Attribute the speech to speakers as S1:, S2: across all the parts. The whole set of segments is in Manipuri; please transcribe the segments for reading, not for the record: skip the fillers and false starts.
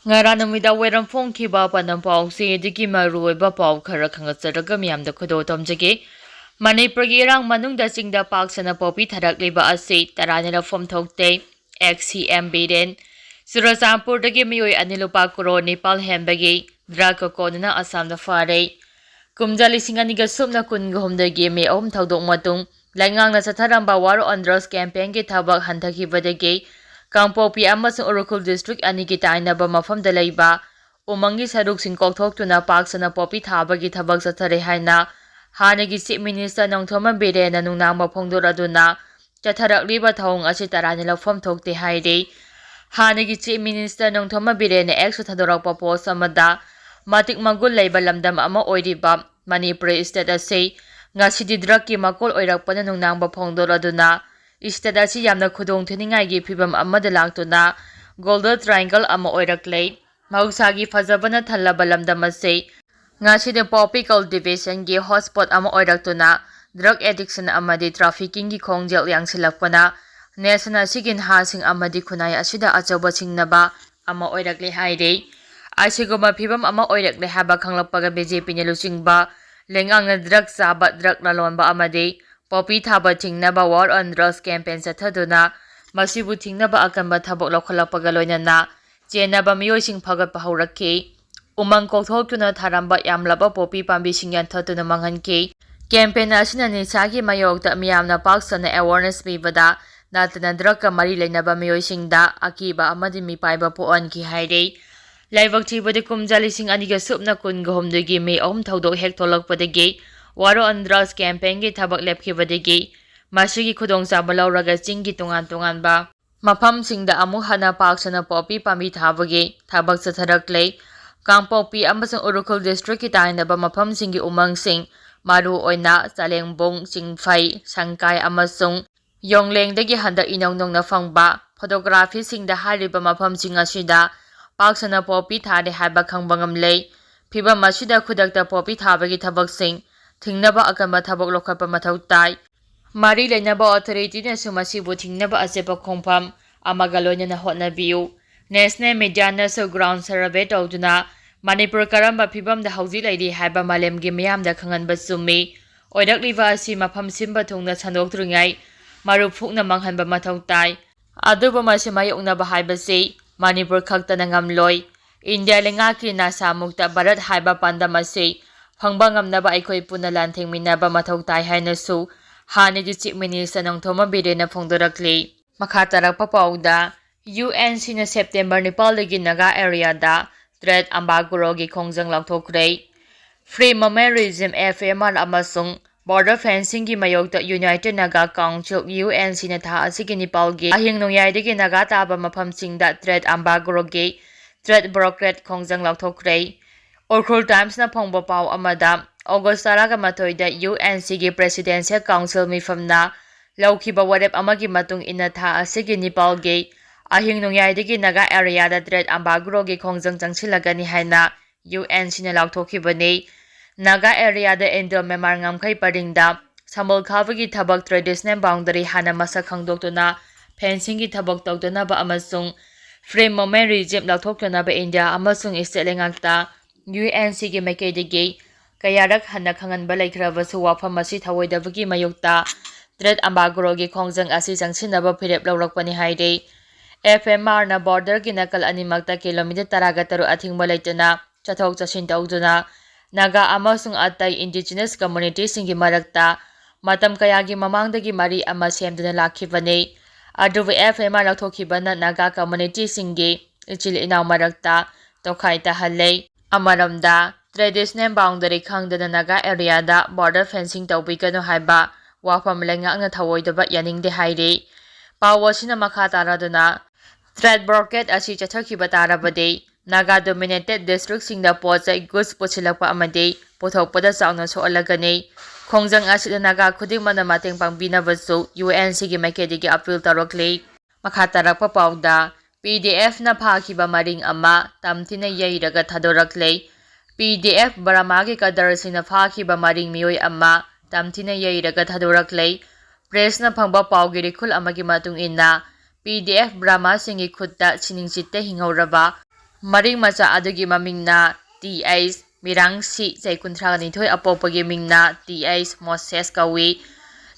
S1: Ngara numida weram Phakhiba panam pawsi digi maruoiba paw khara khangatsaraga miyamda khudo tomjage Manipurgi irang manungda chingda paksana popi tharakleba ase taranila phomthokte XCM Biden Churachandpurdagi miyoi anilupa kuro Nepal hembagi drug konuna Assamda fare Kumja lising aniga sumna kungahumdagi me ahum thaudok matung laingangna chatharamba war on drugs campaign gi thabak hanthakibadagi Kangpopi amasung Urukul District anigi tainaba mafamda leiba umangi saruksing kokthokuna paksana popi thabagi thabak chathare haina Hanagi Chief Minister Nongthoma Birena nungnangba phongdoraduna chatharakliba thawng asi taranila phomthokte haire Hanagi Chief Minister Nongthoma Birena exo thadorakpa post amada matik magul leiba lamdam ama oiriba Manipur state ase ngasidi drug ki makol oirakpana nungnangba phongdoraduna state asi yamna khudong thiningai gi phibam amada laktuna Golden Triangle ama oirakle mausagi fajabana thallaba lamdam ase Ngasi poppy cultivation gi hotspot ama oiraktuna drug addiction amadi trafficking gi khongjel yangsilakpana national sigin hasing amadi khunai asida achoba singnaba ama oirakle haire asigoma phibam ama oirakle haba khanglakpaga BJP ne luchingba lengangna drug saba drug lalonba amadi poppy thaba thingnaba war on drugs campaign chathaduna masibu thingnaba akanba thabok lokhalakpaga loinana chenaba miyoising phagatpa haurakki Umang kokthokuna tharamba yamlaba popi pambi singyan thatuna manghanke campaign asina ni sagi mayokta miyamna paksana awareness pibada natana drugka mari leinaba miyoisingda akiba amadi mipaiba poan ki haire laibak thibade kumjali sing aniga supna kungahomdagi me ahum thaudok hek tholakpadagi waro on drugs campaign gi thabak lepkhibadagi masigi khudongchaba lauraga chinggi tungan ba mafam singda amu hana paksana popi pambi thabagi thabak chatharakle Kangpopi amasung Urukul District ki tainaba mafam singi umang sing maru oina Salengbong Chingphai Sangkai amasung Yonglengdagi handak inongnong na fangba photography singda hariba mafam sing asida paksana popi thade haiba khangbangamle phibam asida khudakta popi thabagi thabak sing thingnaba akanba thabak lokhapa mathau tai mari leinaba authority na sumasibu thingnaba asepa khongpham amaga loina na hotnabiu National Media National Ground Survey tawduna Manipur karamba phibam da hauji laidi haiba malem gi miyam da khangan ba sumi oirakliba asi mafam simba thongna chandoktrungai maru phukna manghanba mathau tai aduba masi mayokna ba haiba se Manipur khakta na ngamloi India lenga ki na samukta Bharat haiba panda masi phangba ngamna ba aikoi puna lantheng minaba mathau tai haina su hani ji Chief Minister Nongthoma Birena phongdorakle makha tarakpa pauda UNC na September Nepal dagi Naga area da Threat Ambagurogi Khongjang Lauthokre Free Mammalism FMR amasung Border Fencing gi mayokta United Naga Council UNC na tha asigi Nepalgi ahing nongyai Naga taba mafamsingda Threat Ambagurogi Threat Bureaucrat Khongjang Lauthokre Urkhul Times na phongba paw amada August 13 da UNC gi Presidential Council mifamna laukhiba warep amagi matung ina tha asigi Nepalgi ahing nongyai Naga area da Threat Ambagurogi khongjang changsilagani haina UNC na laukthokibani Naga area da Indo Memar ngamkhai paringda sambal khabagi thabak traditional boundary hana masak khangdoktuna fencing gi thabak tawdana ba amasung frame moment regime laukthokna ba India amasung istelengakta UNC gi maikaidagi kayarak hana khangan ba laikhrabasu wafam asi thawoidabagi mayokta Threat Ambagurogi khongjang asi changsinaba phirep laurakpani haire FMR na border ki nakal animakta kilometer taragataru athingba leitana chathok chasin tawduna Naga amasung atai indigenous community singi marakta matam kayagi mamangdagi mari ama semduna lakhibane adubu FMR lathokibana Naga community singi ichil inaw marakta tokhai tahalle amaramda traditional boundary khangdana Naga area da border fencing tawbikano haiba wafam lengakna thawoidaba yaningde haire pawasina makha taraduna Threat Bureaucrat asi chathakiba tarabade Naga dominated district singda pochai goods puchilakpa amade pothokpada chauna soalagani khongjang asida Naga khudingmana mateng pangbinabasu UNC gi maikedi gi appeal tarakle makha tarakpa pawda PDF na Phakhiba Maring ama tamthina yeiraga thadorakle PDF Barama gi kadarasina Phakhiba Maring miyoi ama tamthina yeiraga thadorakle press na phangba pawgi rikhul amagi matung inna PDF Brahma singi khutta siningsitte hingauraba Maring macha adugi mamingna T.H. Mirang si chai 32 apopagi mingna T.H. Moses kawi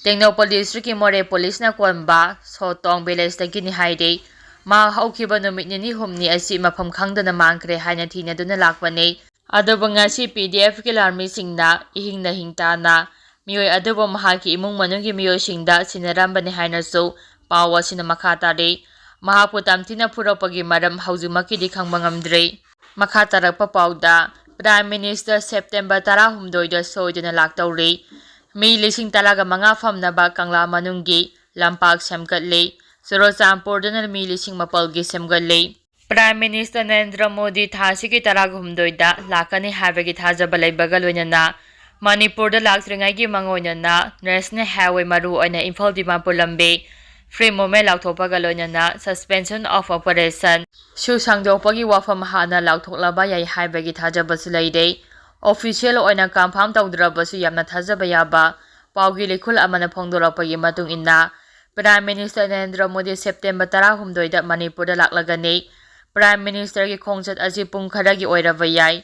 S1: Tengnoupal District ki More Police na konba Sotong Village dagi ni haide ma haukiba numit ni humni asi mafam khangdana mangkre haina thina duna lakpane aduba ngasi PDF ki larmi singna ihing na hingtana miyoi aduba mahaki imung manunggi miyoi singda sinarambani haina so pawa sina makhatare mahapu tamthina puropagi maram haujumaki di khangba ngamdre makhatarappa pauda Prime Minister September 16 da soidana laktawre mi lising talaga mga famnaba kangla manunggi lampak semgatle Churachandpurdana mi lising mapalgi semgatle Prime Minister Narendra Modi thasigi taraga humdoida lakani habagi thajaba leibaga loinana Manipurda laktringaigi mangoinana National Highway maru oina Imphal Dimapur lambe Free movement lauthopaga loinana suspension of operation su sangdopagi wafam hana lauthoklaba yai haibagi thajabasi leide official oina confirm tawdrabasu yamna thajaba yaba paugi likhul amana phongdorapagi matung inna Prime Minister Narendra Modi September 16 da Manipurda laklagani Prime Minister ki khongjat aji pung kharagi oiraba yai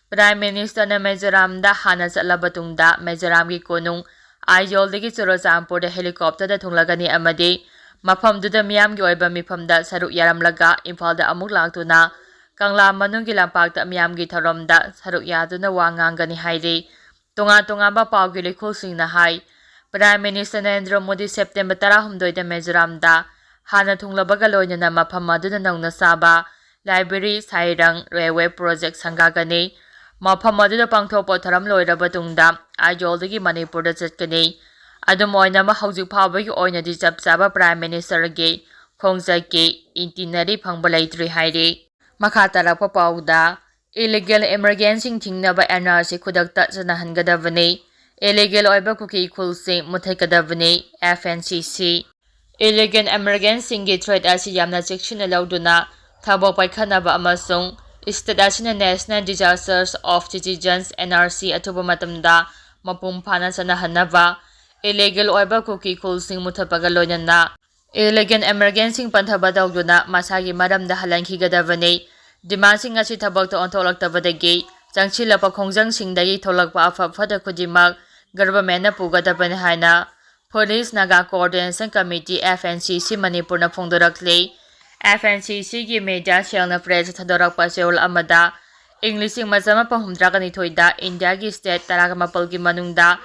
S1: Prime Minister na Mizoram da hana chatlabatungda Mizoram ki konung Aizol dagi Churachandpur da helicopter da thunglagani amadi mafamduda miyamgi oiba mifamda saruk yaramlaga Imphal da amuk laktuna Kangla manunggi lampakta miyamgi tharomda saruk yaduna wa ngangani haire tonga ba paugi likhulsingna hai Prime Minister Narendra Modi September 16 da Mizoram da hana thunglabaga loinana mafam aduna nauna saba library sairang railway project sangagani mafam aduna pangthokpa tharam loiraba tungda Aizol dagi Manipur da chatkani adum oinama haujik phawbagi oinadi chap chaba Prime Minister gi khongjaki itinerary phangba leitri haire makhatarappa pauda illegal immigrants thingnaba NRC khudakta janahangadabani illegal oiba kuki khulsing mutthatkadabani FNCC illegal immigrants gi threat asi yamna chekshina lauduna thabok paikhanaba amasung state asina National Disasters of Citizens NRC atuba matamda mapum phana sanahanaba illegal oiba kuki khulsing muthapaga loinana illegal immigrants panthaba dawduna masagi maramda halankhigadabanei dimansing asi thabakta ontholaktabadagi changchilapa khongjangsingbagi tholakpa afafada khudimak government na pugadabani haina Police Naga Coordination Committee FNCC Manipurna phongdorakle FNCC gi media selna press thadorakpa seol amada Englishing majama pahumdragani thoida India gi state taragama gi manungda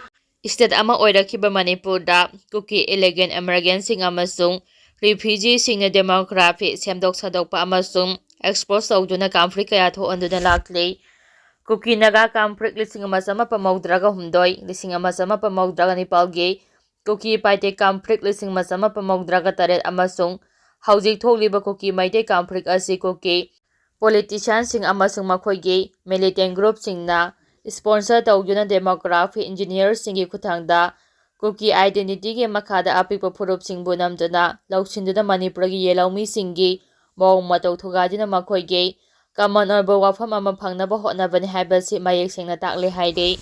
S1: State ama oirakiba Manipurda Kuki illegal immigrants amasung refugees singna demography semdok sadokpa amasung expose tawduna conflict kaya thoanduna lakle Kuki Naga conflict lising amasama pamaudraga humdoi lising amasama pamaudraga nipalgi Kuki paite conflict lising amasama pamaudraga taret amasung haujik thokliba Kuki maite conflict asi Kuki politicians sing amasung makhoigi militant group singna sponsor tawduna demography engineers singi khuthangda Kuki identity ge makhada apikpa phurup singbu namduna lauchinduna Manipur gi yelaumi singi mawng matau thugadina makhoigi common oiba wafam ama phangnaba hotnabani haibasi mayek sengna takle haide